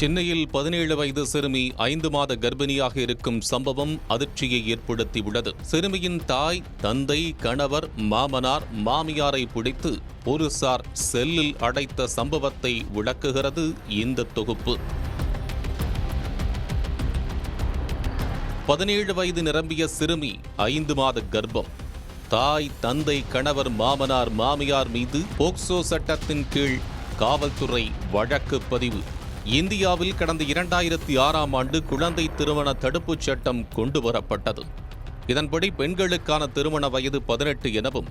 சென்னையில் 17 வயது சிறுமி 5 மாத கர்ப்பிணியாக இருக்கும் சம்பவம் அதிர்ச்சியை ஏற்படுத்தியுள்ளது. சிறுமியின் தாய், தந்தை, கணவர், மாமனார், மாமியாரை பிடித்து போலீசார் செல்லில் அடைத்த சம்பவத்தை விளக்குகிறது இந்த தொகுப்பு. 17 வயது நிரம்பிய சிறுமி 5 மாத கர்ப்பம். தாய், தந்தை, கணவர், மாமனார், மாமியார் மீது போக்சோ சட்டத்தின் கீழ் காவல்துறை வழக்கு பதிவு. இந்தியாவில் கடந்த 2006ஆம் ஆண்டு குழந்தை திருமண தடுப்புச் சட்டம் கொண்டுவரப்பட்டது. இதன்படி பெண்களுக்கான திருமண வயது 18 எனவும்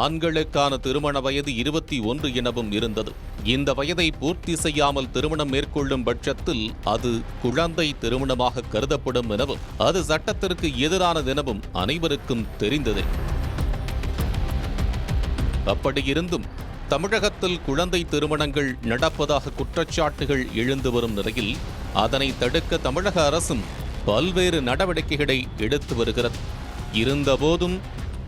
ஆண்களுக்கான திருமண வயது 21 எனவும் இருந்தது. இந்த வயதை பூர்த்தி செய்யாமல் திருமணம் மேற்கொள்ளும் பட்சத்தில் அது குழந்தை திருமணமாக கருதப்படும் எனவும் அது சட்டத்திற்கு எதிரானதெனவும் அனைவருக்கும் தெரிந்ததே. அப்படியிருந்தும் தமிழகத்தில் குழந்தை திருமணங்கள் நடப்பதாக குற்றச்சாட்டுகள் எழுந்து வரும் நிலையில் அதனை தடுக்க தமிழக அரசும் பல்வேறு நடவடிக்கைகளை எடுத்து வருகிறது. இருந்தபோதும்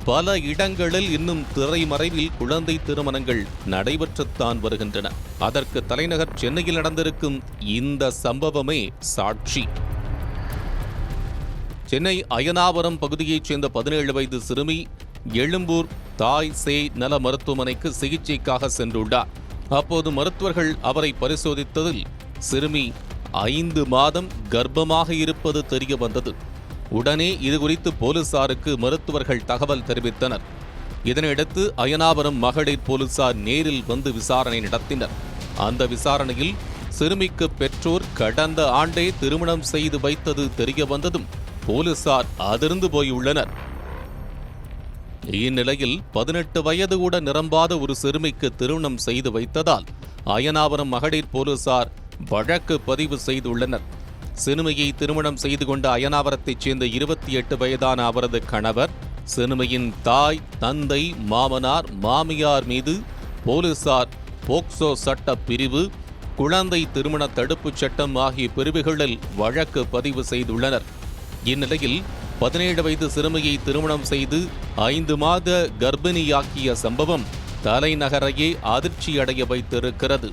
பல இடங்களில் இன்னும் திரைமறைவில் குழந்தை திருமணங்கள் நடைபெற்றுத்தான் வருகின்றன. அதற்கு தலைநகர் சென்னையில் நடந்திருக்கும் இந்த சம்பவமே சாட்சி. சென்னை அயனாவரம் பகுதியைச் சேர்ந்த 17 வயது சிறுமி எழும்பூர் தாய் சேய் நல மருத்துவமனைக்கு சிகிச்சைக்காக சென்றுள்ளார். அப்போது மருத்துவர்கள் அவரை பரிசோதித்ததில் சிறுமி 5 மாதம் கர்ப்பமாக இருப்பது தெரிய வந்தது. உடனே இதுகுறித்து போலீசாருக்கு மருத்துவர்கள் தகவல் தெரிவித்தனர். இதனையடுத்து அயனாவரம் மகளிர் போலீசார் நேரில் வந்து விசாரணை நடத்தினர். அந்த விசாரணையில் சிறுமிக்கு பெற்றோர் கடந்த ஆண்டே திருமணம் செய்து வைத்தது தெரிய வந்ததும் போலீசார் அதிர்ந்து போயுள்ளனர். இந்நிலையில் 18 வயது கூட நிரம்பாத ஒரு சிறுமிக்கு திருமணம் செய்து வைத்ததால் அயனாவரம் மகளிர் போலீசார் வழக்கு பதிவு செய்துள்ளனர். சிறுமியை திருமணம் செய்து கொண்ட அயனாவரத்தைச் சேர்ந்த 28 வயதான அவரது கணவர், சிறுமியின் தாய், தந்தை, மாமனார், மாமியார் மீது போலீசார் போக்சோ சட்ட பிரிவு, குழந்தை திருமண தடுப்புச் சட்டம் ஆகிய பிரிவுகளில் வழக்கு பதிவு செய்துள்ளனர். இந்நிலையில் 17 வயது சிறுமியை திருமணம் செய்து 5 மாத கர்ப்பிணியாக்கிய சம்பவம் தலைநகரையே அதிர்ச்சியடைய வைத்திருக்கிறது.